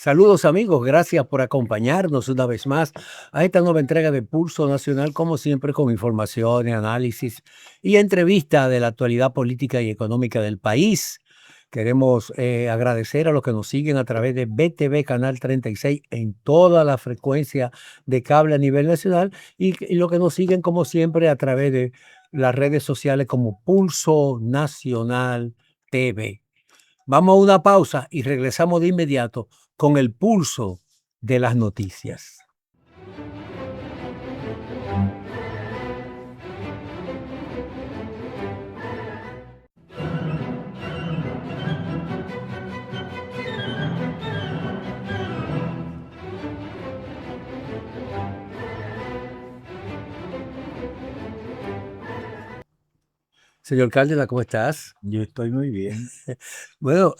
Saludos amigos, gracias por acompañarnos una vez más a esta nueva entrega de Pulso Nacional, como siempre con información, análisis y entrevista de la actualidad política y económica del país. Queremos agradecer a los que nos siguen a través de BTV Canal 36 en toda la frecuencia de cable a nivel nacional y los que nos siguen como siempre a través de las redes sociales como Pulso Nacional TV. Vamos a una pausa y regresamos de inmediato con el pulso de las noticias. Señor Cárdenas, ¿cómo estás? Yo estoy muy bien. Bueno,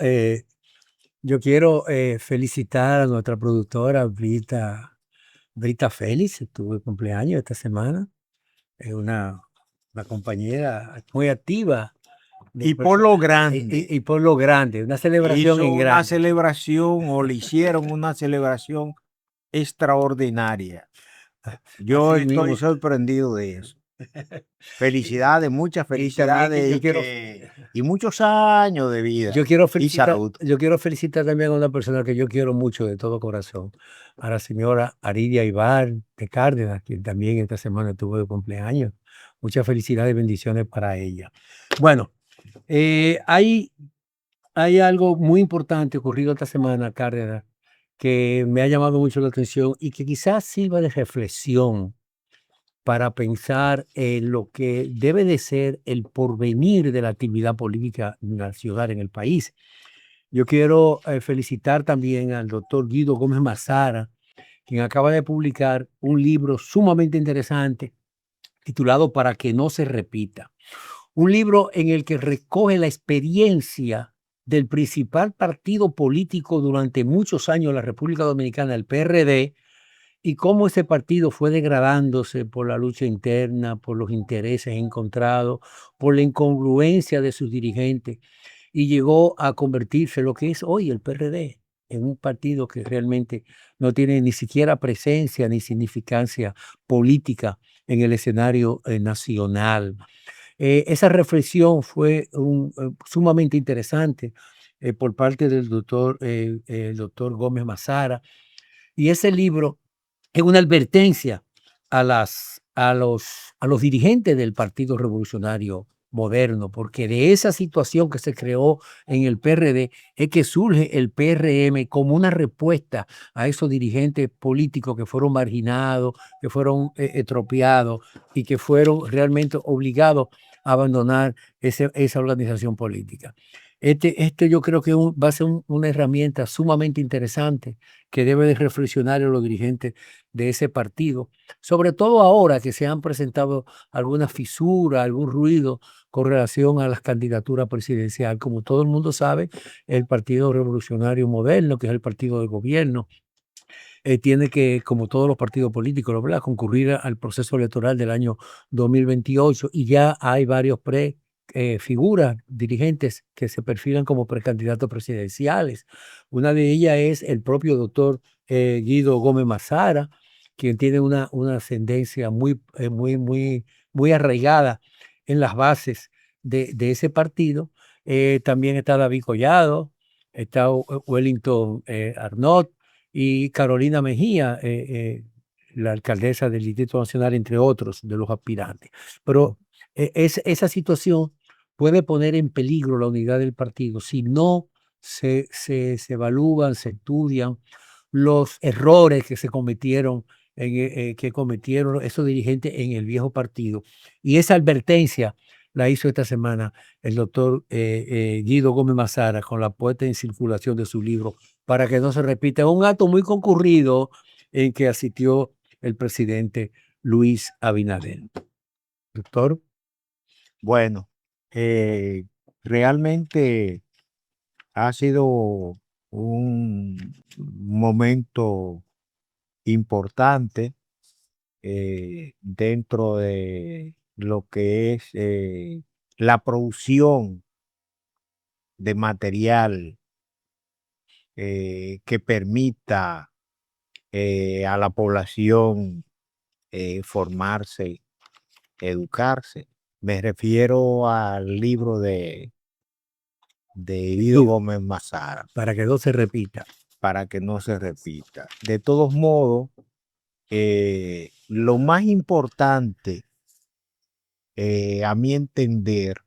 yo quiero felicitar a nuestra productora Brita Félix, tuvo el cumpleaños esta semana. Es una compañera muy activa. Y por lo grande. Y por lo grande, una celebración Hizo en una grande. celebración o le hicieron una celebración extraordinaria. Yo Así mismo. estoy sorprendido de eso. Felicidades, muchas Y también felicidades y muchos años de vida y salud. yo quiero felicitar también a una persona que yo quiero mucho de todo corazón, a la señora Aridia Ibar de Cárdenas, que también esta semana tuvo de cumpleaños. Muchas felicidades y bendiciones para ella. Bueno, hay algo muy importante ocurrido esta semana, Cárdenas, que me ha llamado mucho la atención y que quizás sirva de reflexión para pensar en lo que debe de ser el porvenir de la actividad política nacional en el país. Yo quiero felicitar también al doctor Guido Gómez Mazara, quien acaba de publicar un libro sumamente interesante titulado Para que no se repita. Un libro en el que recoge la experiencia del principal partido político durante muchos años en la República Dominicana, el PRD, y cómo ese partido fue degradándose por la lucha interna, por los intereses encontrados, por la incongruencia de sus dirigentes, y llegó a convertirse en lo que es hoy el PRD, en un partido que realmente no tiene ni siquiera presencia ni significancia política en el escenario nacional. Esa reflexión fue sumamente interesante por parte del el doctor Gómez Mazara, y ese libro es una advertencia a los dirigentes del Partido Revolucionario Moderno, porque de esa situación que se creó en el PRD es que surge el PRM como una respuesta a esos dirigentes políticos que fueron marginados, que fueron atropiados y que fueron realmente obligados a abandonar esa organización política. Este yo creo que va a ser una herramienta sumamente interesante que debe de reflexionar en los dirigentes de ese partido, sobre todo ahora que se han presentado alguna fisura, algún ruido con relación a las candidaturas presidenciales. Como todo el mundo sabe, el Partido Revolucionario Moderno, que es el partido de gobierno, tiene que, como todos los partidos políticos, ¿no?, ¿verdad?, concurrir al proceso electoral del año 2028 y ya hay varios figuras dirigentes que se perfilan como precandidatos presidenciales. Una de ellas es el propio doctor Guido Gómez Mazara, quien tiene una ascendencia muy arraigada en las bases de ese partido. También está David Collado, está Wellington Arnott y Carolina Mejía, la alcaldesa del Distrito Nacional, entre otros de los aspirantes. Pero esa situación puede poner en peligro la unidad del partido si no se evalúan, se estudian los errores que se cometieron, que cometieron esos dirigentes en el viejo partido. Y esa advertencia la hizo esta semana el doctor Guido Gómez Mazara con la puesta en circulación de su libro Para que no se repita. Un acto muy concurrido en que asistió el presidente Luis Abinader. Doctor. Bueno, realmente ha sido un momento importante dentro de lo que es la producción de material que permita a la población formarse, educarse. Me refiero al libro de Guido Gómez Mazara. Para que no se repita. Para que no se repita. De todos modos, lo más importante, a mi entender,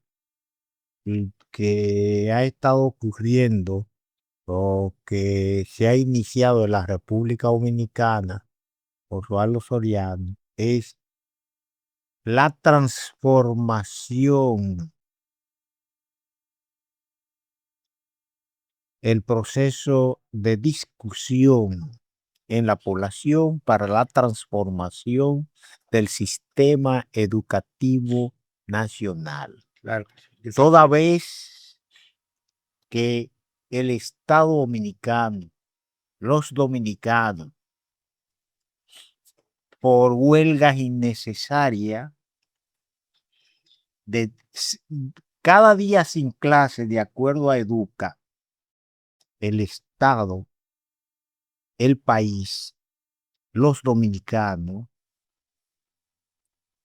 que ha estado ocurriendo o que se ha iniciado en la República Dominicana por Osvaldo Soriano es la transformación, el proceso de discusión en la población para la transformación del sistema educativo nacional. Claro. Toda vez que el Estado dominicano, los dominicanos, por huelgas innecesarias, de cada día sin clase, de acuerdo a Educa, el Estado, el país, los dominicanos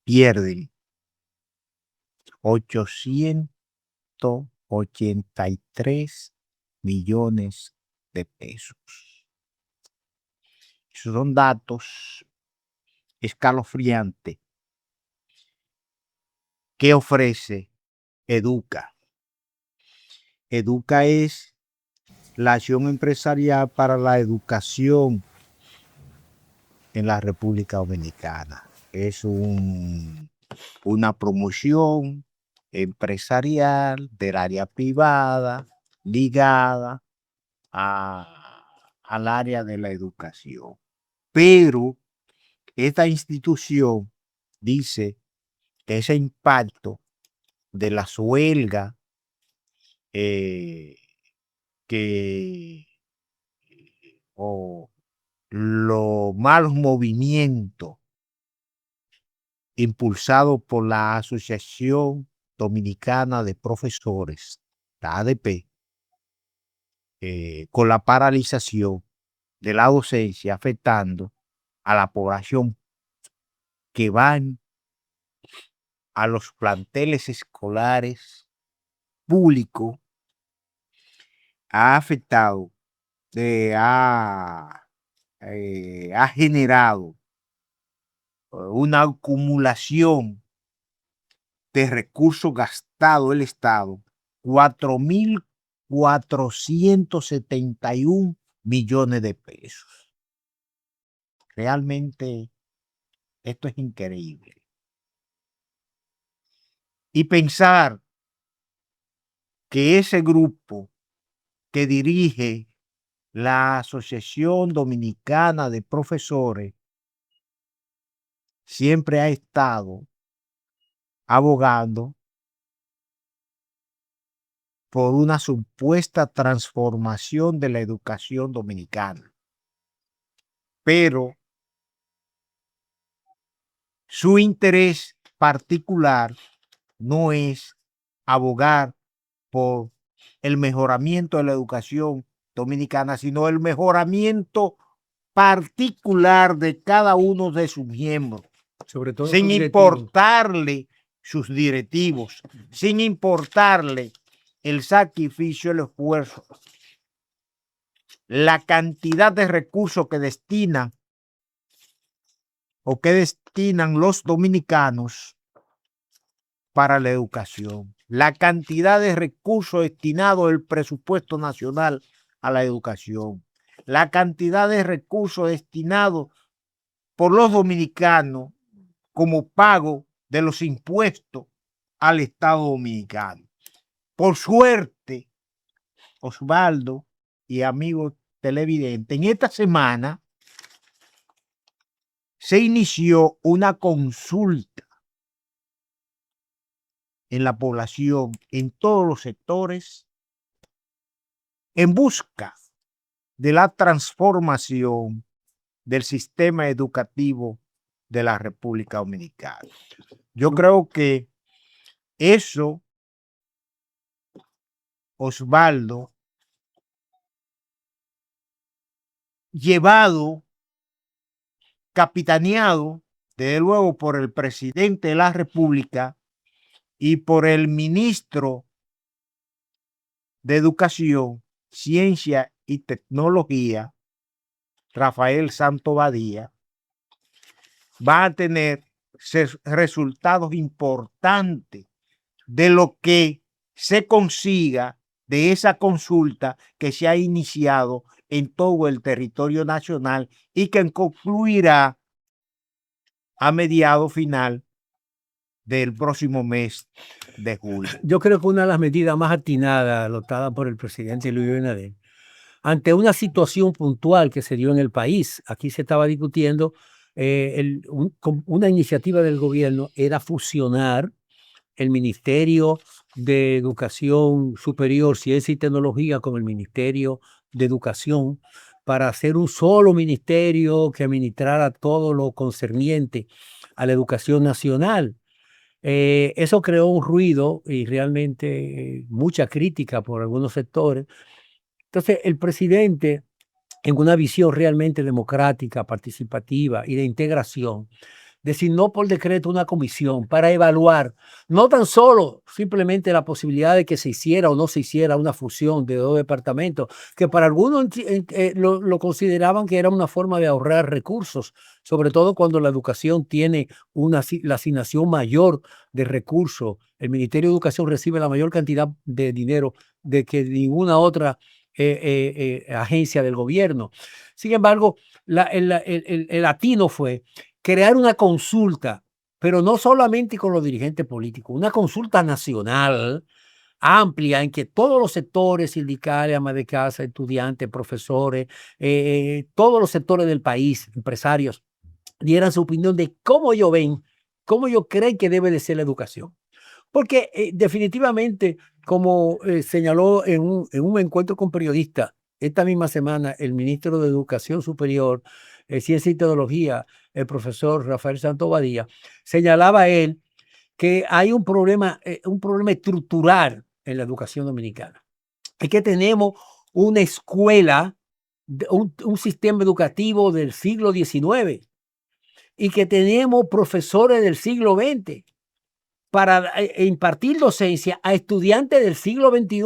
pierden 883 millones de pesos. Esos son datos escalofriantes que ofrece Educa. Educa es la acción empresarial para la educación en la República Dominicana. Es una promoción empresarial del área privada ligada al área de la educación. Pero esta institución dice que ese impacto de las huelgas o los malos movimientos impulsados por la Asociación Dominicana de Profesores, la ADP, con la paralización de la docencia afectando a la población que van a los planteles escolares públicos, ha afectado, ha generado una acumulación de recursos gastados el Estado, 4.471 millones de pesos. Realmente esto es increíble. Y pensar que ese grupo que dirige la Asociación Dominicana de Profesores siempre ha estado abogando por una supuesta transformación de la educación dominicana. Pero su interés particular no es abogar por el mejoramiento de la educación dominicana, sino el mejoramiento particular de cada uno de sus miembros, sobre todo sin importarle sus directivos, sin importarle el sacrificio, el esfuerzo, la cantidad de recursos que destinan los dominicanos para la educación, la cantidad de recursos destinados del presupuesto nacional a la educación, la cantidad de recursos destinados por los dominicanos como pago de los impuestos al Estado dominicano. Por suerte, Osvaldo y amigos televidentes, en esta semana se inició una consulta en la población, en todos los sectores, en busca de la transformación del sistema educativo de la República Dominicana. Yo creo que eso, Osvaldo, llevado, capitaneado, desde luego, por el presidente de la República y por el ministro de Educación, Ciencia y Tecnología, Rafael Santo Badía, va a tener resultados importantes de lo que se consiga de esa consulta que se ha iniciado en todo el territorio nacional y que concluirá a mediado final del próximo mes de julio. Yo creo que una de las medidas más atinadas adoptadas por el presidente Luis Abinader, ante una situación puntual que se dio en el país, aquí se estaba discutiendo, una iniciativa del gobierno era fusionar el Ministerio de Educación Superior, Ciencia y Tecnología con el Ministerio de Educación para hacer un solo ministerio que administrara todo lo concerniente a la educación nacional. Eso creó un ruido y realmente mucha crítica por algunos sectores. Entonces, el presidente, en una visión realmente democrática, participativa y de integración, designó por decreto una comisión para evaluar no tan solo simplemente la posibilidad de que se hiciera o no se hiciera una fusión de dos departamentos, que para algunos lo consideraban que era una forma de ahorrar recursos, sobre todo cuando la educación tiene la asignación mayor de recursos. El Ministerio de Educación recibe la mayor cantidad de dinero de que ninguna otra agencia del gobierno. Sin embargo, el atino fue crear una consulta, pero no solamente con los dirigentes políticos, una consulta nacional amplia en que todos los sectores sindicales, amas de casa, estudiantes, profesores, todos los sectores del país, empresarios, dieran su opinión de cómo ellos ven, cómo ellos creen que debe de ser la educación. Porque definitivamente, como señaló en un encuentro con periodistas esta misma semana el ministro de Educación Superior, Ciencia y Tecnología, el profesor Rafael Santo Badía, señalaba él que hay un problema estructural en la educación dominicana. Es que tenemos una escuela, un sistema educativo del siglo XIX y que tenemos profesores del siglo XX para impartir docencia a estudiantes del siglo XXI,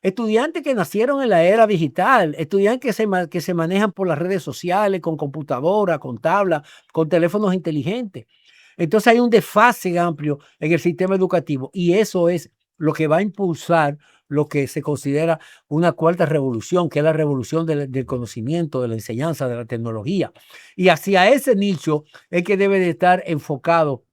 estudiantes que nacieron en la era digital, estudiantes que se manejan por las redes sociales, con computadora, con tabla, con teléfonos inteligentes. Entonces hay un desfase amplio en el sistema educativo y eso es lo que va a impulsar lo que se considera una cuarta revolución, que es la revolución del conocimiento, de la enseñanza, de la tecnología. Y hacia ese nicho es que debe de estar enfocado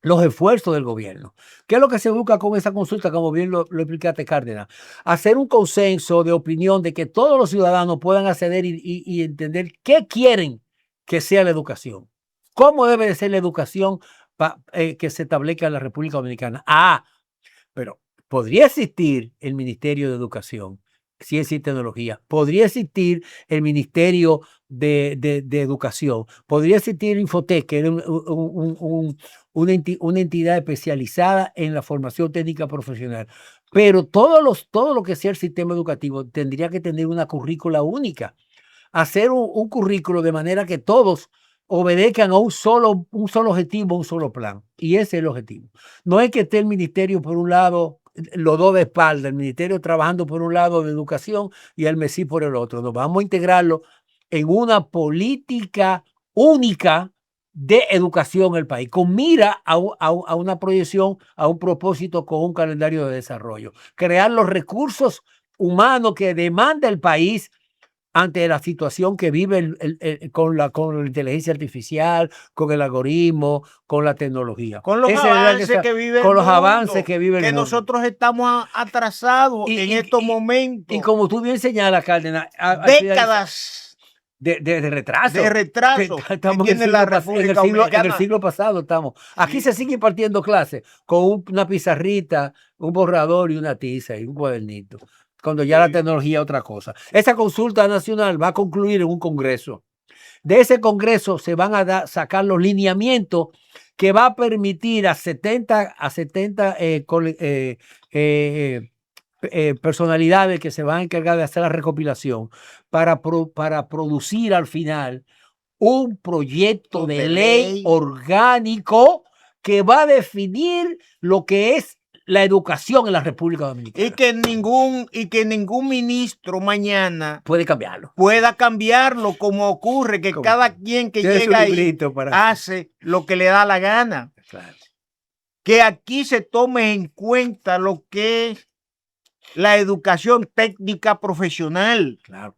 los esfuerzos del gobierno. ¿Qué es lo que se busca con esa consulta? Como bien lo explicaste, Cárdenas. Hacer un consenso de opinión de que todos los ciudadanos puedan acceder y entender qué quieren que sea la educación. ¿Cómo debe de ser la educación que se establezca en la República Dominicana? Pero podría existir el Ministerio de Educación, Ciencia y Tecnología, podría existir el Ministerio de Educación, podría existir Infotec, que era una entidad especializada en la formación técnica profesional. Pero todo lo que sea el sistema educativo tendría que tener una currícula única, hacer un currículo de manera que todos obedezcan a un solo objetivo, un solo plan. Y ese es el objetivo. No es que esté el ministerio por un lado, los dos de espalda, el ministerio trabajando por un lado de educación y el MESI por el otro. Nos vamos a integrarlo en una política única de educación en el país, con mira a una proyección, a un propósito, con un calendario de desarrollo. Crear los recursos humanos que demanda el país ante la situación que vive con la inteligencia artificial, con el algoritmo, con la tecnología. Con los avances que vive el mundo. Con los avances que vive el mundo. Que nosotros estamos atrasados en estos momentos. Y como tú bien señalas, Cárdenas, décadas de retraso. De retraso. Estamos en el siglo pasado estamos. Aquí se sigue impartiendo clases con una pizarrita, un borrador y una tiza y un cuadernito. Cuando ya la tecnología es otra cosa. Esa consulta nacional va a concluir en un congreso. De ese congreso se van a sacar los lineamientos que va a permitir a 70 personalidades que se van a encargar de hacer la recopilación para producir al final un proyecto de ley orgánico que va a definir lo que es la educación en la República Dominicana. Y que ningún ministro mañana puede cambiarlo. Pueda cambiarlo, como ocurre que cada quien que llega ahí hace lo que le da la gana. Claro. Que aquí se tome en cuenta lo que es la educación técnica profesional. Claro.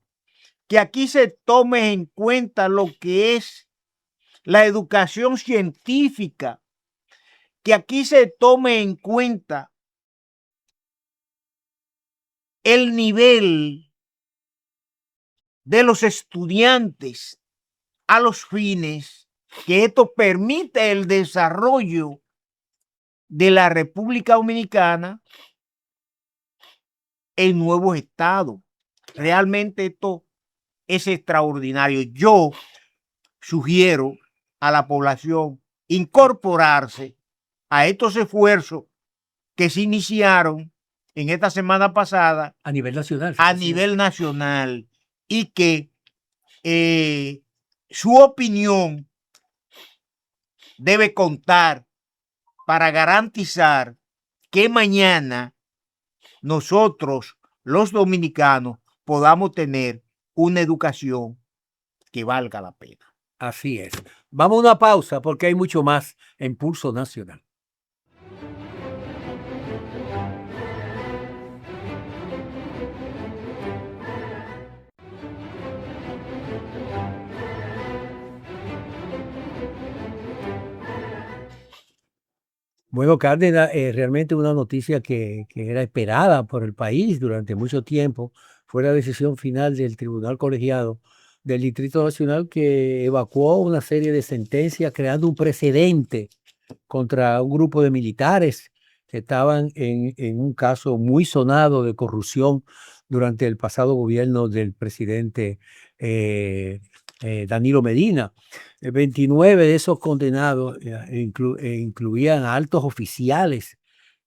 Que aquí se tome en cuenta lo que es la educación científica. Que aquí se tome en cuenta el nivel de los estudiantes a los fines que esto permite el desarrollo de la República Dominicana en nuevos estados. Realmente esto es extraordinario. Yo sugiero a la población incorporarse a estos esfuerzos que se iniciaron en esta semana pasada a nivel nacional. A nivel nacional, y que su opinión debe contar para garantizar que mañana nosotros, los dominicanos, podamos tener una educación que valga la pena. Así es. Vamos a una pausa porque hay mucho más en Pulso Nacional. Bueno, Cárdenas, realmente una noticia que era esperada por el país durante mucho tiempo fue la decisión final del Tribunal Colegiado del Distrito Nacional, que evacuó una serie de sentencias creando un precedente contra un grupo de militares que estaban en un caso muy sonado de corrupción durante el pasado gobierno del presidente Danilo Medina. 29 de esos condenados incluían a altos oficiales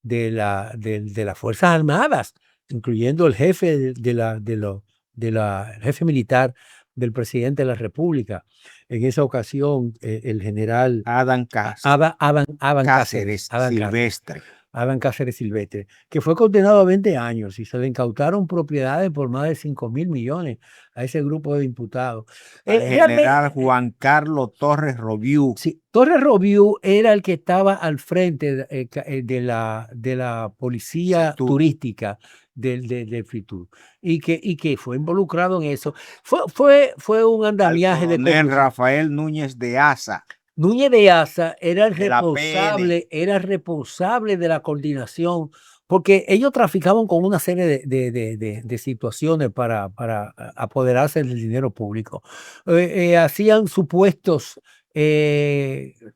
de las Fuerzas Armadas, incluyendo el jefe el jefe militar del presidente de la República. En esa ocasión, el general Adán Cáceres Silvestre. Adán Cáceres Silvestre, que fue condenado a 20 años y se le incautaron propiedades por más de 5.000 millones a ese grupo de imputados. El general Juan Carlos Torres Robiú. Sí, Torres Robiú era el que estaba al frente de la policía turística del Fitur y que fue involucrado en eso. Fue un andamiaje de corrupción. Rafael Núñez de Asa. Núñez de Asa era el responsable de la coordinación, porque ellos traficaban con una serie de situaciones para apoderarse del dinero público. Hacían supuestos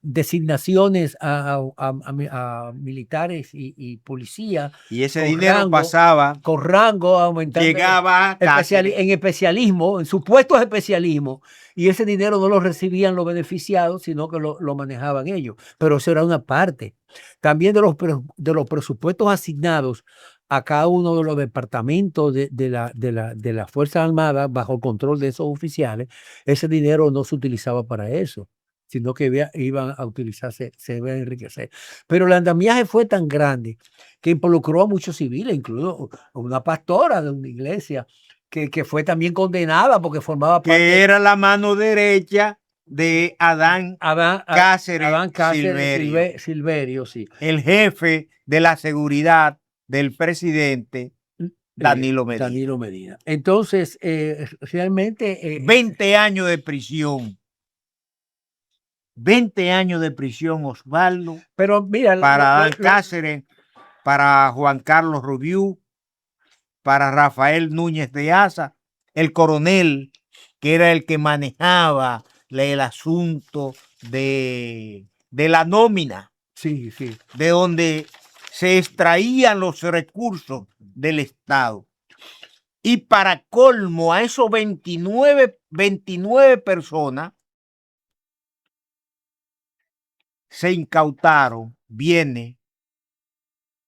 designaciones a militares y policías. Y ese dinero pasaba. Con rango aumentando. Llegaba en especialismo, en supuestos especialismos. Y ese dinero no lo recibían los beneficiados, sino que lo manejaban ellos. Pero eso era una parte. También de los presupuestos asignados a cada uno de los departamentos de las Fuerzas Armadas bajo el control de esos oficiales, ese dinero no se utilizaba para eso, sino que iban a utilizarse, se iban a enriquecer. Pero el andamiaje fue tan grande que involucró a muchos civiles, incluso una pastora de una iglesia, que fue también condenada porque formaba parte. Que era la mano derecha de Adán Cáceres Silverio, sí. El jefe de la seguridad del presidente Danilo Medina. Entonces, realmente. 20 años de prisión. 20 años de prisión, Osvaldo. Pero mira. Para Adán Cáceres, para Juan Carlos Robiú, para Rafael Núñez de Asa, el coronel, que era el que manejaba el asunto de la nómina. Sí, sí. De donde se extraían los recursos del Estado. Y para colmo, a esos 29 personas se incautaron bienes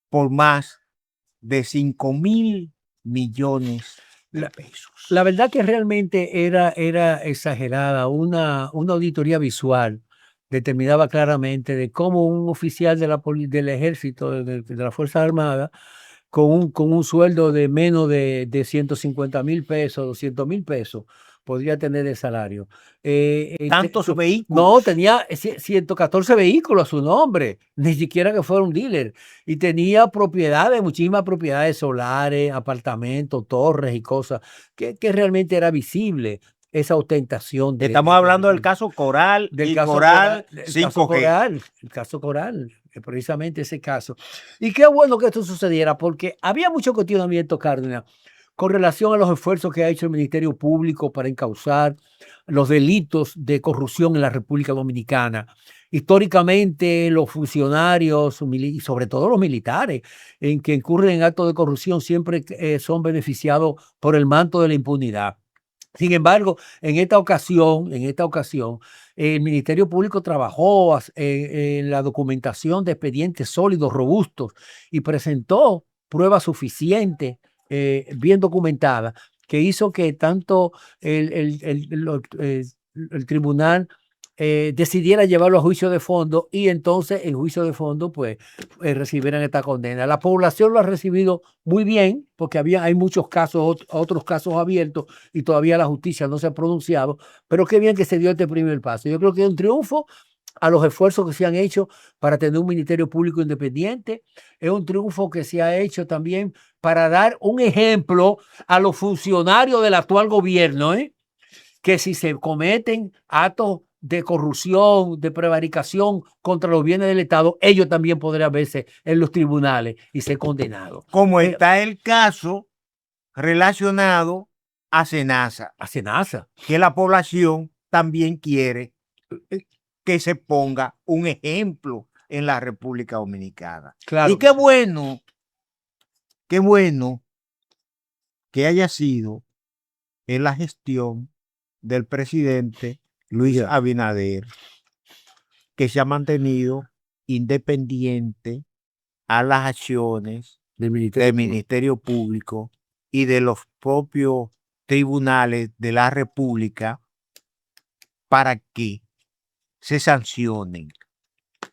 por más de 5.000 millones de pesos. La verdad que realmente era exagerada. Una auditoría visual determinaba claramente de cómo un oficial del ejército, de la Fuerza Armada, con un sueldo de menos de 150.000 pesos, 200.000 pesos, podría tener el salario. Tantos vehículos. No, tenía 114 vehículos a su nombre, ni siquiera que fuera un dealer. Y tenía propiedades, muchísimas propiedades solares, apartamentos, torres y cosas, que realmente era visible esa ostentación. Estamos hablando del caso Coral del y caso Coral Coral, 5G. el caso Coral, precisamente ese caso. Y qué bueno que esto sucediera, porque había mucho cuestionamiento, Cárdenas, con relación a los esfuerzos que ha hecho el Ministerio Público para encauzar los delitos de corrupción en la República Dominicana. Históricamente, los funcionarios y sobre todo los militares en que incurren en actos de corrupción siempre son beneficiados por el manto de la impunidad. Sin embargo, en esta ocasión, el Ministerio Público trabajó en la documentación de expedientes sólidos, robustos, y presentó pruebas suficientes, bien documentadas, que hizo que tanto el tribunal decidiera llevarlo a juicio de fondo, y entonces en juicio de fondo pues recibieran esta condena. La población lo ha recibido muy bien porque hay muchos casos, otros casos abiertos, y todavía la justicia no se ha pronunciado, pero qué bien que se dio este primer paso. Yo creo que es un triunfo a los esfuerzos que se han hecho para tener un Ministerio Público independiente. Es un triunfo que se ha hecho también para dar un ejemplo a los funcionarios del actual gobierno, que si se cometen actos de corrupción, de prevaricación contra los bienes del Estado, ellos también podrían verse en los tribunales y ser condenados. Como está el caso relacionado a Senasa. A Senasa. Que la población también quiere que se ponga un ejemplo en la República Dominicana. Claro. Y qué bueno que haya sido en la gestión del presidente Luis Abinader, que se ha mantenido independiente a las acciones del Ministerio Público y de los propios tribunales de la República, para que se sancionen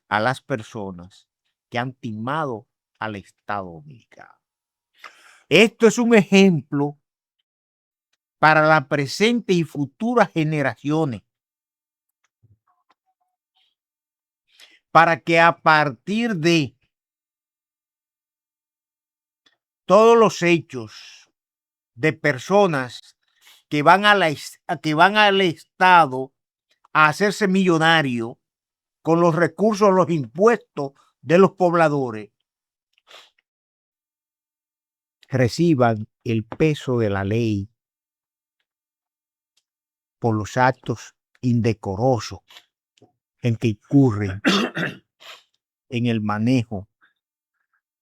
a las personas que han timado al Estado Dominicano. Esto es un ejemplo para las presentes y futuras generaciones, para que a partir de todos los hechos de personas que van al Estado a hacerse millonario con los recursos, los impuestos de los pobladores, reciban el peso de la ley por los actos indecorosos en que incurren en el manejo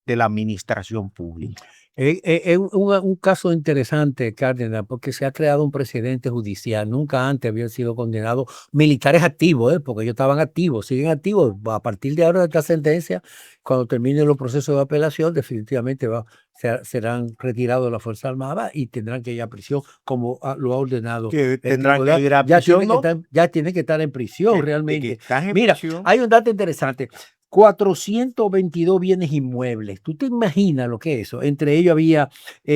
de la administración pública. Es un caso interesante, Cárdenas, porque se ha creado un precedente judicial. Nunca antes habían sido condenados militares activos, porque ellos estaban activos, siguen activos. A partir de ahora de esta sentencia, cuando terminen los procesos de apelación, definitivamente serán retirados de la Fuerza Armada y tendrán que ir a prisión, como lo ha ordenado. Que tendrán que ir a prisión, ya tienen que estar en prisión, realmente. Mira, prisión. hay un dato interesante. 422 bienes inmuebles. ¿Tú te imaginas lo que es eso? Entre ellos había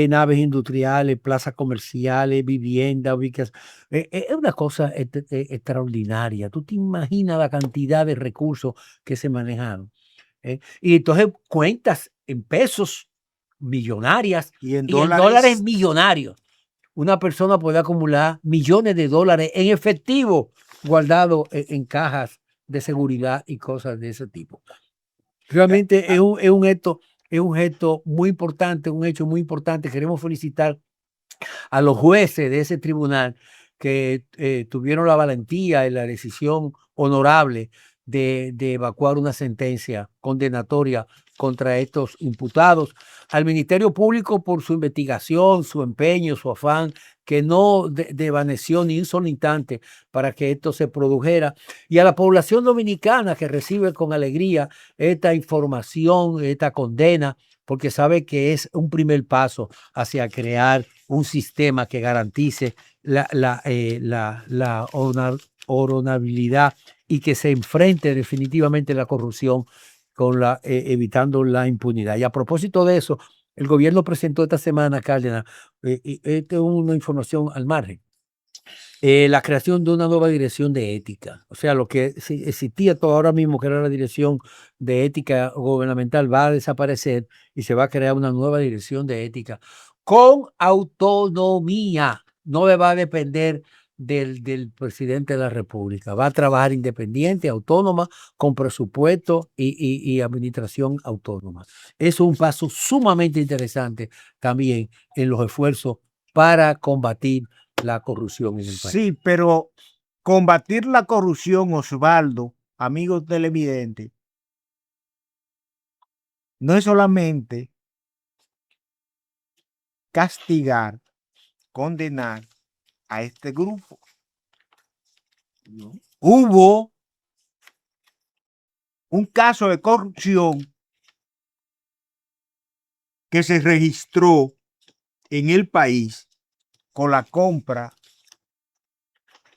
naves industriales, plazas comerciales, viviendas, ubicaciones. Es una cosa extraordinaria. ¿Tú te imaginas la cantidad de recursos que se manejaron? Y entonces cuentas en pesos millonarias y en dólares millonarios. Una persona puede acumular millones de dólares en efectivo guardados en cajas de seguridad y cosas de ese tipo. Realmente es un gesto muy importante, un hecho muy importante. Queremos felicitar a los jueces de ese tribunal que tuvieron la valentía y la decisión honorable de evacuar una sentencia condenatoria contra estos imputados, al Ministerio Público por su investigación, su empeño, su afán, que no desvaneció ni un solo instante para que esto se produjera, y a la población dominicana que recibe con alegría esta información, esta condena porque sabe que es un primer paso hacia crear un sistema que garantice la honorabilidad y que se enfrente definitivamente la corrupción evitando la impunidad. Y a propósito de eso, el gobierno presentó esta semana, Cárdenas, esta es una información al margen, la creación de una nueva dirección de ética. O sea, lo que existía todo ahora mismo, que era la dirección de ética gubernamental, va a desaparecer y se va a crear una nueva dirección de ética con autonomía. No le va a depender del presidente de la República. Va a trabajar independiente, autónoma, con presupuesto y administración autónoma. Es un paso sumamente interesante también en los esfuerzos para combatir la corrupción en el país. Sí, pero combatir la corrupción, Osvaldo, amigos televidentes, no es solamente castigar, condenar a este grupo. No. Hubo un caso de corrupción que se registró en el país con la compra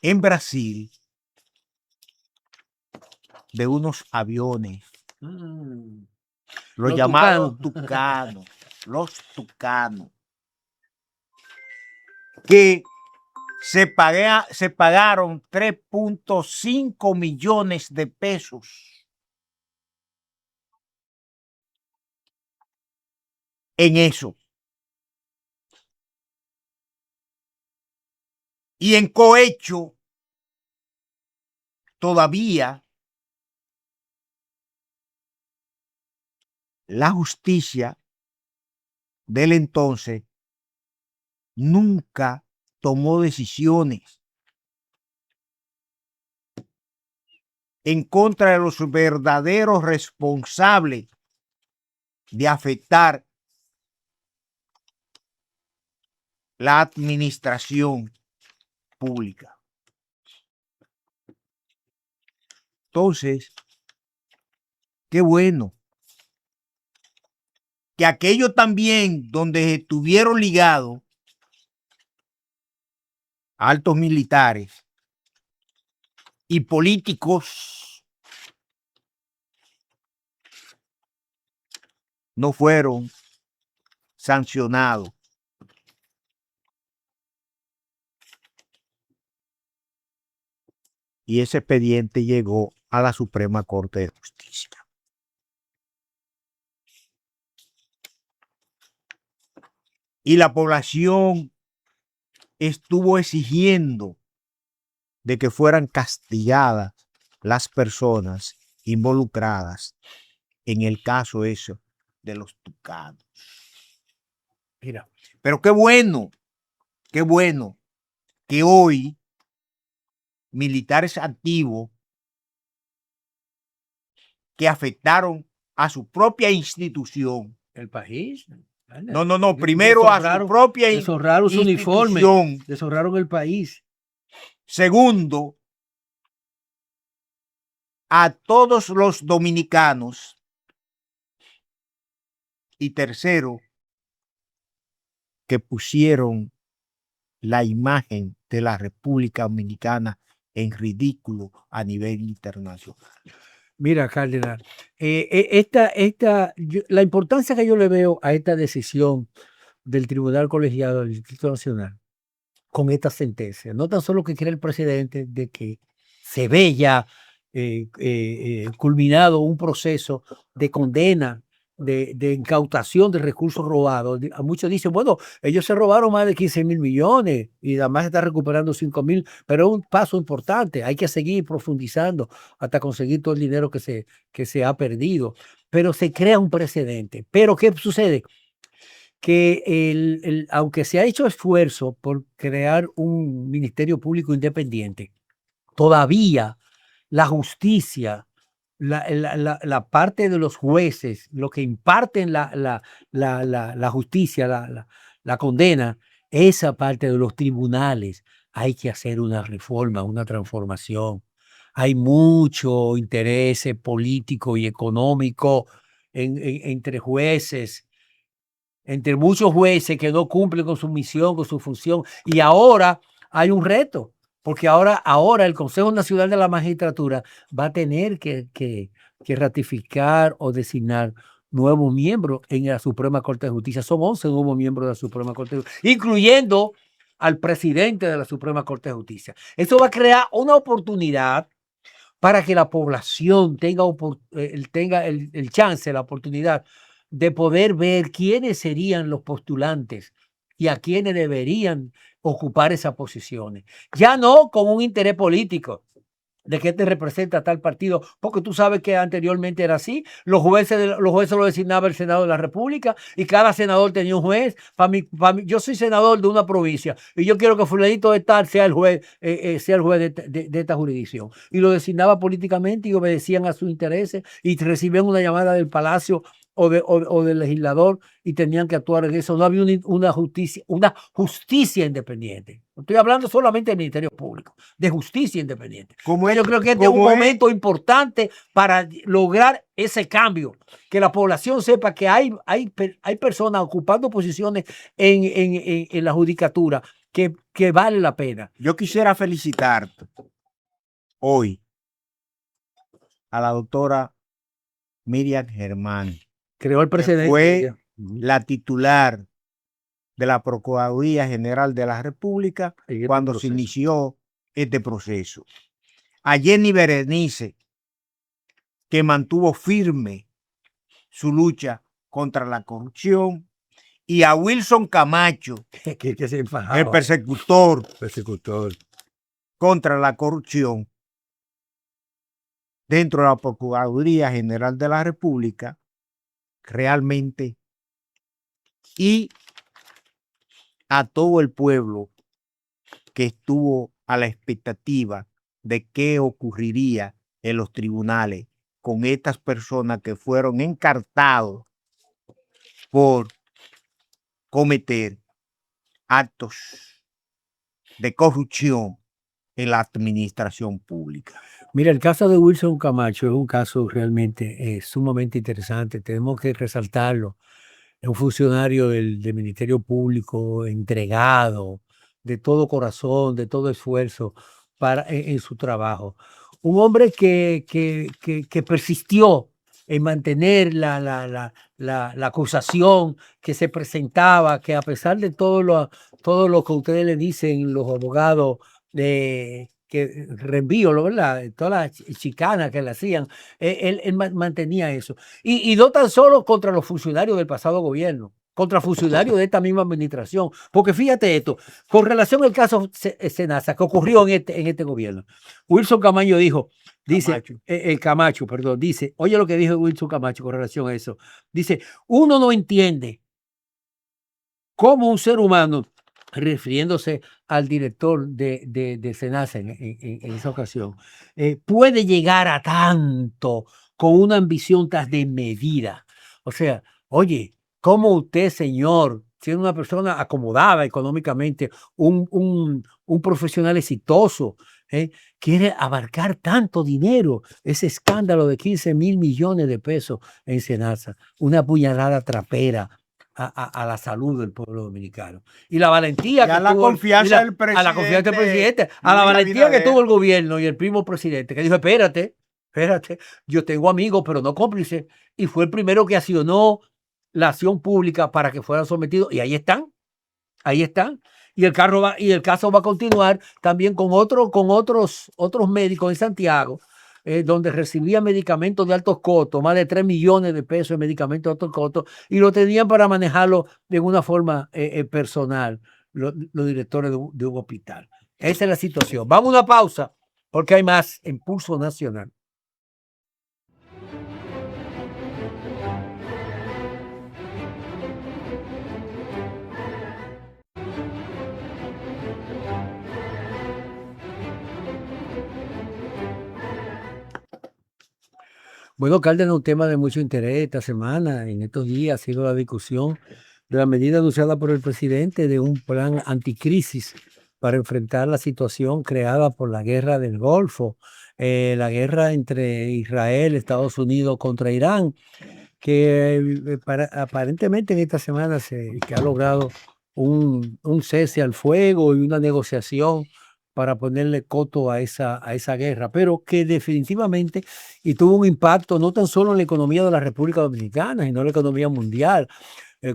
en Brasil de unos aviones, los llamados tucanos, los tucanos, que se pagaron 3.5 millones de pesos en eso. Y en cohecho, todavía la justicia del entonces nunca tomó decisiones en contra de los verdaderos responsables de afectar la administración pública. Entonces, qué bueno que aquellos también donde estuvieron ligados a altos militares y políticos no fueron sancionados. Y ese expediente llegó a la Suprema Corte de Justicia. Y la población estuvo exigiendo de que fueran castigadas las personas involucradas en el caso eso de los tucanos. Mira, pero qué bueno que hoy militares activos que afectaron a su propia institución. ¿El país? No, primero a su propia deshonraron su uniforme, deshonraron el país. Segundo, a todos los dominicanos. Y tercero, que pusieron la imagen de la República Dominicana en ridículo a nivel internacional. Mira, Cárdenas, la importancia que yo le veo a esta decisión del Tribunal Colegiado del Distrito Nacional con esta sentencia, no tan solo que quiere el presidente de que se ve ya culminado un proceso de condena, de incautación de recursos robados. Muchos dicen, bueno, ellos se robaron más de 15,000 millones y además está recuperando 5,000, pero es un paso importante. Hay que seguir profundizando hasta conseguir todo el dinero que se ha perdido. Pero se crea un precedente. Pero ¿qué sucede? Que aunque se ha hecho esfuerzo por crear un ministerio público independiente, todavía la justicia, la parte de los jueces, lo que imparten la justicia, la condena, esa parte de los tribunales, hay que hacer una reforma, una transformación. Hay mucho interés político y económico entre jueces entre muchos jueces que no cumplen con su misión, con su función, y ahora hay un reto, porque ahora el Consejo Nacional de la Magistratura va a tener que ratificar o designar nuevos miembros en la Suprema Corte de Justicia. Son 11 nuevos miembros de la Suprema Corte de Justicia, incluyendo al presidente de la Suprema Corte de Justicia. Eso va a crear una oportunidad para que la población tenga el chance, la oportunidad de poder ver quiénes serían los postulantes y a quiénes deberían ocupar esas posiciones. Ya no con un interés político de que te representa tal partido, porque tú sabes que anteriormente era así. Los jueces lo designaba el Senado de la República y cada senador tenía un juez. Yo soy senador de una provincia y yo quiero que fulanito de tal sea el juez, de esta jurisdicción. Y lo designaba políticamente y obedecían a sus intereses y recibían una llamada del Palacio o del legislador y tenían que actuar en eso. No había una justicia independiente. No estoy hablando solamente del Ministerio Público, de justicia independiente. Yo creo que este es un momento importante para lograr ese cambio, que la población sepa que hay personas ocupando posiciones en la judicatura que vale la pena. Yo quisiera felicitar hoy a la doctora Miriam Germán, creó el precedente. Que fue la titular de la Procuraduría General de la República cuando se inició este proceso. A Jenny Berenice, que mantuvo firme su lucha contra la corrupción, y a Wilson Camacho, que se enfajaba. el persecutor contra la corrupción dentro de la Procuraduría General de la República, realmente, y a todo el pueblo que estuvo a la expectativa de qué ocurriría en los tribunales con estas personas que fueron encartados por cometer actos de corrupción en la administración pública. Mira, el caso de Wilson Camacho es un caso realmente sumamente interesante. Tenemos que resaltarlo. Es un funcionario del Ministerio Público entregado de todo corazón, de todo esfuerzo en su trabajo. Un hombre que persistió en mantener la acusación que se presentaba, que a pesar de todo lo que ustedes le dicen, los abogados, que reenvío, ¿verdad? Todas las chicanas que le hacían, él mantenía eso. Y no tan solo contra los funcionarios del pasado gobierno, contra funcionarios de esta misma administración. Porque fíjate esto, con relación al caso Senasa que ocurrió en este gobierno, Wilson Camacho Camacho, perdón, dice, oye lo que dijo Wilson Camacho con relación a eso. Dice, uno no entiende cómo un ser humano, refiriéndose al director de Senasa en esa ocasión, puede llegar a tanto con una ambición tan desmedida. O sea, oye, ¿cómo usted, señor, siendo una persona acomodada económicamente, un profesional exitoso, quiere abarcar tanto dinero? Ese escándalo de 15,000 millones de pesos en Senasa, una puñalada trapera a la salud del pueblo dominicano. Y la valentía a la confianza del presidente. A la confianza del presidente, a la valentía que tuvo el gobierno y el primo presidente, que dijo, espérate, yo tengo amigos, pero no cómplices. Y fue el primero que accionó la acción pública para que fueran sometidos. Y ahí están. Y el caso va a continuar también con otros médicos en Santiago, donde recibía medicamentos de altos costos, más de 3 millones de pesos de medicamentos de altos costos, y lo tenían para manejarlo de una forma personal, los directores de un hospital. Esa es la situación. Vamos a una pausa, porque hay más en Pulso Nacional. Bueno, Cárdenas, un tema de mucho interés esta semana, en estos días, ha sido la discusión de la medida anunciada por el presidente de un plan anticrisis para enfrentar la situación creada por la guerra del Golfo, la guerra entre Israel, Estados Unidos contra Irán, que aparentemente en esta semana que ha logrado un cese al fuego y una negociación para ponerle coto a esa guerra, pero que definitivamente y tuvo un impacto no tan solo en la economía de la República Dominicana, sino en la economía mundial,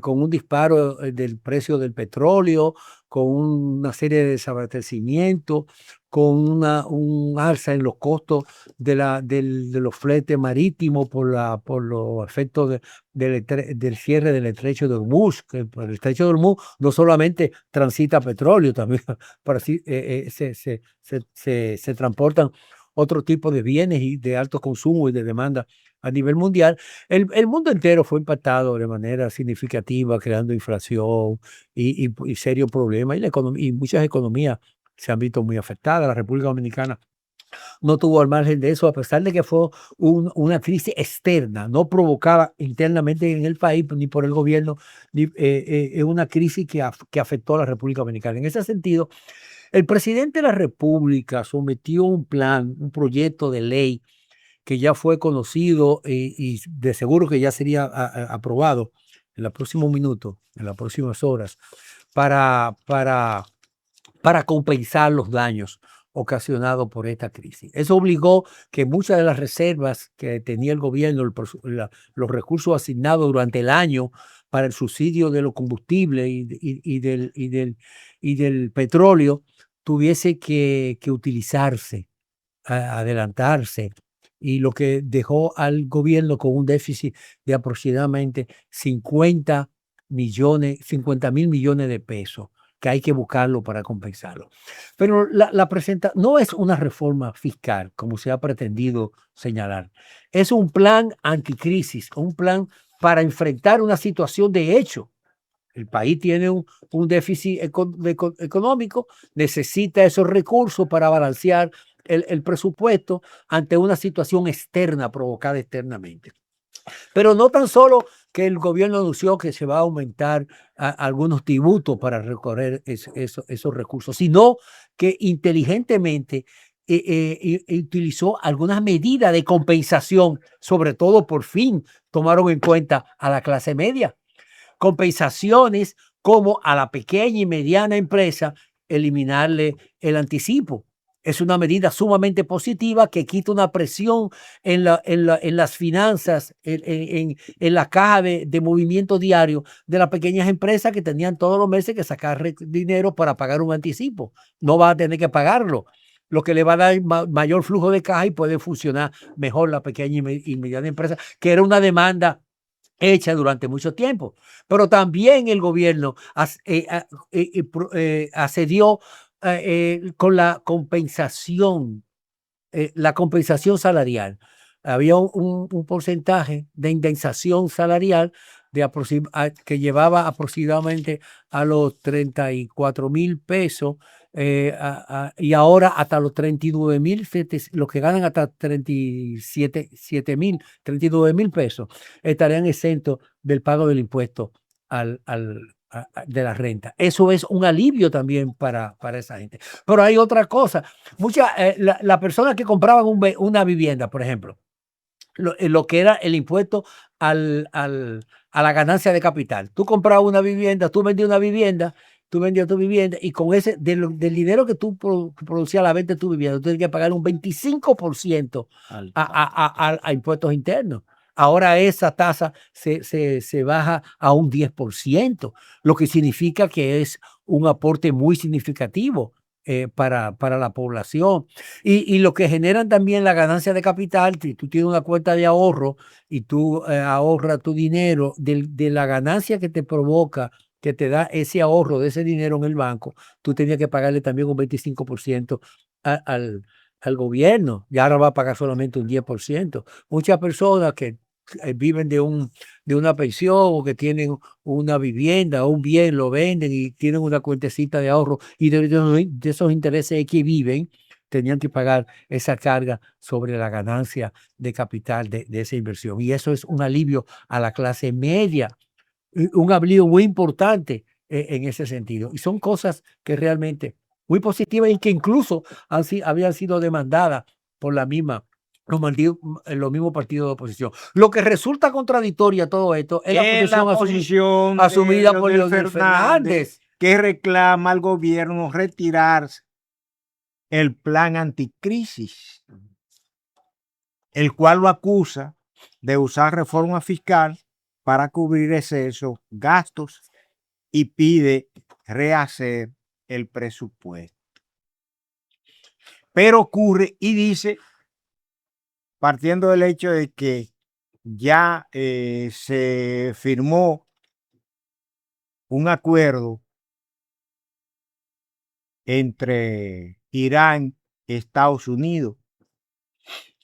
con un disparo del precio del petróleo, con una serie de desabastecimientos, con un alza en los costos de los fletes marítimos por los efectos del cierre del estrecho de Hormuz, que por el estrecho de Hormuz no solamente transita petróleo, también para así, se transportan otro tipo de bienes y de alto consumo y de demanda a nivel mundial. El mundo entero fue impactado de manera significativa, creando inflación y serios problemas, y muchas economías se han visto muy afectadas. La República Dominicana no tuvo al margen de eso, a pesar de que fue una crisis externa, no provocada internamente en el país, ni por el gobierno, es una crisis que afectó a la República Dominicana. En ese sentido, el presidente de la República sometió un plan, un proyecto de ley que ya fue conocido y de seguro que ya sería aprobado en los próximos minutos, en las próximas horas, para, para, para compensar los daños ocasionados por esta crisis. Eso obligó que muchas de las reservas que tenía el gobierno, los recursos asignados durante el año para el subsidio de los combustibles y del petróleo, tuviese que utilizarse, adelantarse, y lo que dejó al gobierno con un déficit de aproximadamente 50.000 millones de pesos, que hay que buscarlo para compensarlo. Pero no es una reforma fiscal, como se ha pretendido señalar. Es un plan anticrisis, un plan para enfrentar una situación de hecho. El país tiene un déficit económico, necesita esos recursos para balancear el presupuesto ante una situación externa provocada externamente. Pero no tan solo que el gobierno anunció que se va a aumentar algunos tributos para recorrer esos recursos, sino que inteligentemente utilizó algunas medidas de compensación, sobre todo por fin tomaron en cuenta a la clase media. Compensaciones como a la pequeña y mediana empresa eliminarle el anticipo. Es una medida sumamente positiva que quita una presión en las finanzas, en la caja de movimiento diario de las pequeñas empresas que tenían todos los meses que sacar dinero para pagar un anticipo. No va a tener que pagarlo, lo que le va a dar mayor flujo de caja y puede funcionar mejor la pequeña y mediana empresa, que era una demanda hecha durante mucho tiempo. Pero también el gobierno accedió con la compensación salarial. Había un porcentaje de indemnización salarial que llevaba aproximadamente a los 34.000 pesos, y ahora hasta los 39.000, los que ganan hasta 39.000 pesos estarían exentos del pago del impuesto de la renta. Eso es un alivio también para esa gente. Pero hay otra cosa. Las personas que compraban una vivienda, por ejemplo, lo que era el impuesto a la ganancia de capital. Tú comprabas una vivienda, tú vendías tu vivienda y con del dinero que tú producías a la venta de tu vivienda, tú tenías que pagar un 25% a impuestos internos. Ahora esa tasa se baja a un 10%, lo que significa que es un aporte muy significativo para la población. Y lo que generan también la ganancia de capital, si tú tienes una cuenta de ahorro y tú ahorras tu dinero, de la ganancia que te provoca, que te da ese ahorro de ese dinero en el banco, tú tenías que pagarle también un 25% al gobierno, y ahora va a pagar solamente un 10%. Muchas personas que viven de una pensión o que tienen una vivienda o un bien, lo venden y tienen una cuentecita de ahorro y de esos intereses que viven, tenían que pagar esa carga sobre la ganancia de capital de esa inversión. Y eso es un alivio a la clase media, un alivio muy importante en ese sentido. Y son cosas que realmente muy positivas y que incluso habían sido demandadas por la misma los mismos partidos de oposición. Lo que resulta contradictoria a todo esto es la posición asumida por Leonel Leonel Fernández, que reclama al gobierno retirar el plan anticrisis, el cual lo acusa de usar reforma fiscal para cubrir excesos, gastos y pide rehacer el presupuesto. Pero ocurre y dice, partiendo del hecho de que ya se firmó un acuerdo entre Irán y Estados Unidos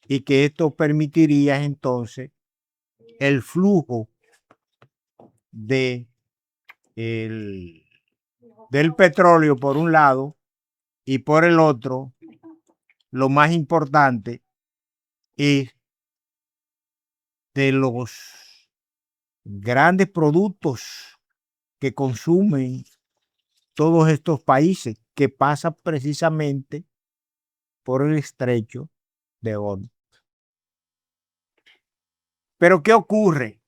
y que esto permitiría entonces el flujo de del petróleo por un lado y por el otro, lo más importante es de los grandes productos que consumen todos estos países que pasan precisamente por el estrecho de Hormuz. Pero ¿qué ocurre?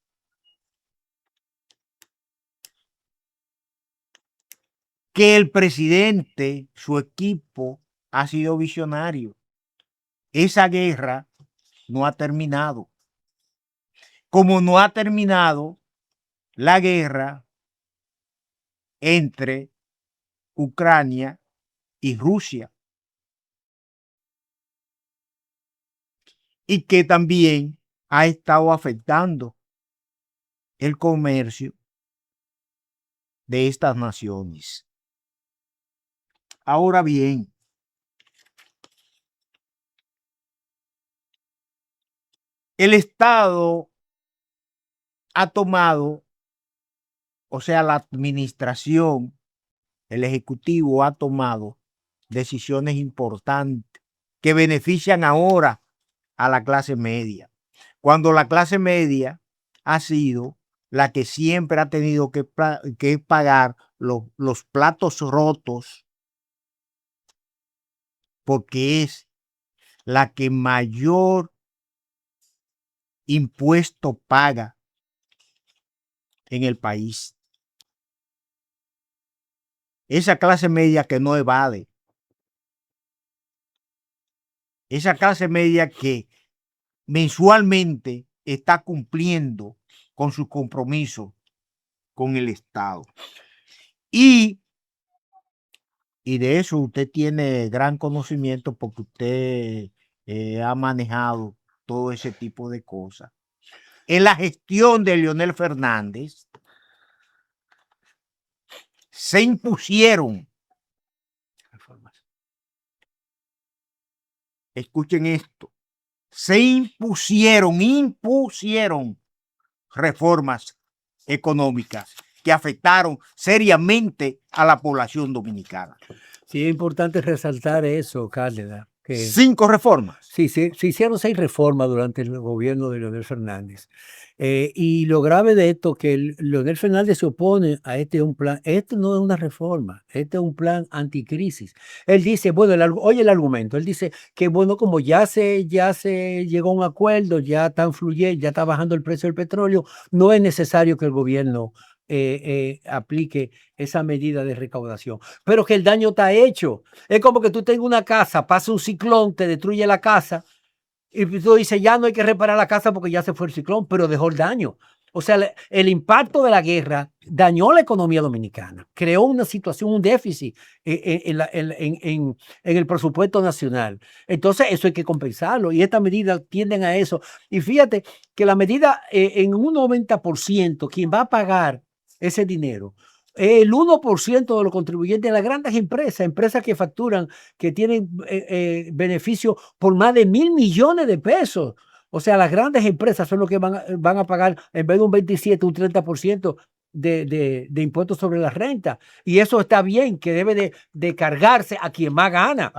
Que el presidente, su equipo, ha sido visionario. Esa guerra no ha terminado. Como no ha terminado la guerra entre Ucrania y Rusia. Y que también ha estado afectando el comercio de estas naciones. Ahora bien, el Estado ha tomado, o sea, la administración, el Ejecutivo ha tomado decisiones importantes que benefician ahora a la clase media, cuando la clase media ha sido la que siempre ha tenido que pagar los platos rotos, porque es la que mayor impuesto paga en el país. Esa clase media que no evade, esa clase media que mensualmente está cumpliendo con sus compromisos con el Estado. Y de eso usted tiene gran conocimiento porque usted ha manejado todo ese tipo de cosas. En la gestión de Leonel Fernández se impusieron, escuchen esto, se impusieron reformas económicas que afectaron seriamente a la población dominicana. Sí, es importante resaltar eso, Cálida. Que 5 reformas. Sí, se hicieron 6 reformas durante el gobierno de Leonel Fernández. Y lo grave de esto que Leonel Fernández se opone a un plan. Esto no es una reforma, este es un plan anticrisis. Él dice, bueno, oye el argumento, él dice que bueno, como ya se llegó a un acuerdo, ya están fluyendo, ya está bajando el precio del petróleo, no es necesario que el gobierno aplique esa medida de recaudación, pero que el daño está hecho. Es como que tú tengas una casa, pasa un ciclón, te destruye la casa y tú dices, ya no hay que reparar la casa porque ya se fue el ciclón, pero dejó el daño. O sea, el impacto de la guerra dañó la economía dominicana, creó una situación, un déficit en el presupuesto nacional. Entonces, eso hay que compensarlo y estas medidas tienden a eso. Y fíjate que la medida en un 90%, quien va a pagar ese dinero, el 1% de los contribuyentes, las grandes empresas que facturan, que tienen beneficios por más de 1.000 millones de pesos. O sea, las grandes empresas son los que van a pagar, en vez de un 27, un 30% de impuestos sobre la renta. Y eso está bien, que debe de cargarse a quien más gana.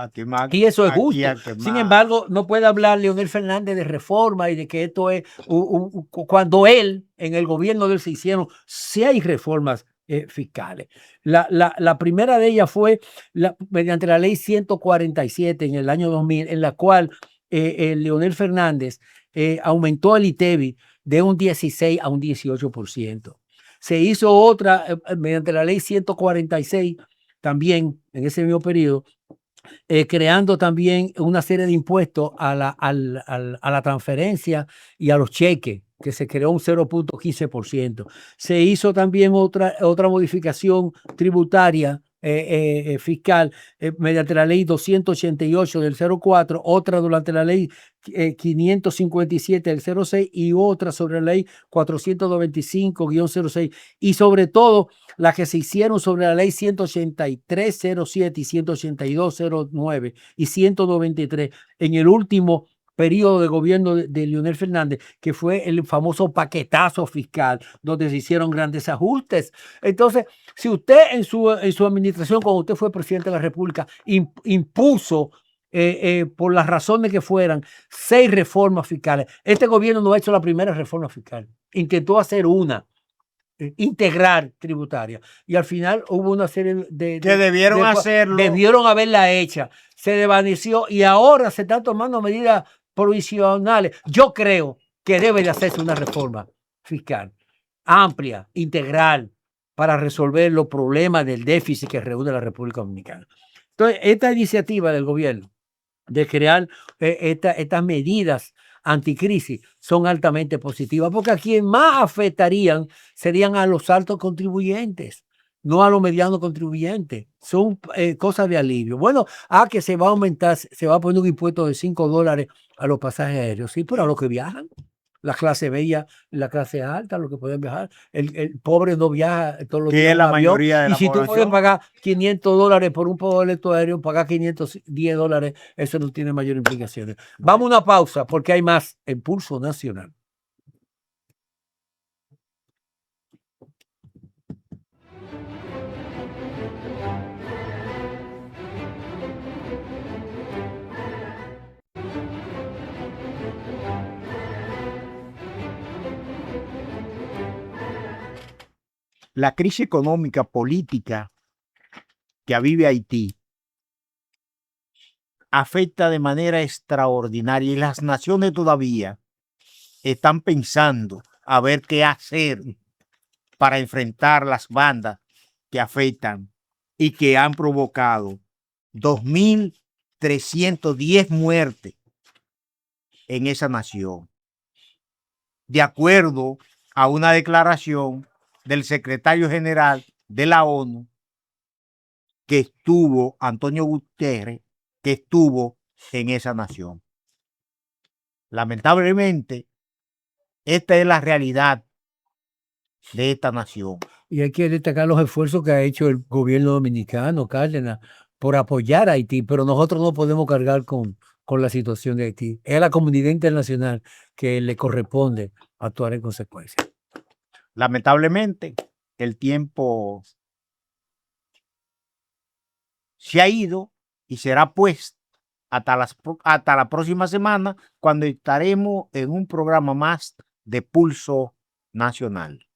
Y eso es justo. Sin embargo, no puede hablar Leonel Fernández de reforma y de que esto es cuando él, en el gobierno de él se hicieron 6 reformas fiscales. La primera de ellas fue mediante la ley 147 en el año 2000, en la cual Leonel Fernández aumentó el ITEVI de un 16 a un 18%. Se hizo otra mediante la ley 146 también en ese mismo periodo, creando también una serie de impuestos a la transferencia y a los cheques, que se creó un 0.15%. Se hizo también otra modificación tributaria fiscal mediante la ley 288 del 04, otra durante la ley 557 del 06 y otra sobre la ley 495-06, y sobre todo las que se hicieron sobre la ley 183-07 y 182-09 y 193 en el último periodo de gobierno de Leonel Fernández, que fue el famoso paquetazo fiscal, donde se hicieron grandes ajustes. Entonces, si usted en su administración, cuando usted fue presidente de la República, impuso por las razones que fueran 6 reformas fiscales, este gobierno no ha hecho la primera reforma fiscal, intentó hacer una integral tributaria, y al final hubo una serie de que debieron hacerlo, debieron haberla hecha, se desvaneció y ahora se están tomando medidas provisionales. Yo creo que debe de hacerse una reforma fiscal amplia, integral, para resolver los problemas del déficit que reúne la República Dominicana. Entonces, esta iniciativa del gobierno de crear estas medidas anticrisis son altamente positivas, porque a quien más afectarían serían a los altos contribuyentes, no a los medianos contribuyentes. Son cosas de alivio. Bueno, que se va a aumentar, se va a poner un impuesto de $5 a los pasajes aéreos, sí, pero a los que viajan, la clase media, la clase alta, los que pueden viajar. El pobre no viaja todos los días. Que es la mayoría de la población. Y si tú puedes pagar $500 por un boleto aéreo, pagar $510, eso no tiene mayor implicaciones. Vamos a una pausa porque hay más en Pulso Nacional. La crisis económica política que vive Haití afecta de manera extraordinaria y las naciones todavía están pensando a ver qué hacer para enfrentar las bandas que afectan y que han provocado 2.310 muertes en esa nación, de acuerdo a una declaración del secretario general de la ONU, que estuvo, Antonio Guterres, que estuvo en esa nación. Lamentablemente, esta es la realidad de esta nación. Y hay que destacar los esfuerzos que ha hecho el gobierno dominicano, Cárdenas, por apoyar a Haití, pero nosotros no podemos cargar con la situación de Haití. Es a la comunidad internacional que le corresponde actuar en consecuencia. Lamentablemente, el tiempo se ha ido y será pues hasta la próxima semana, cuando estaremos en un programa más de Pulso Nacional.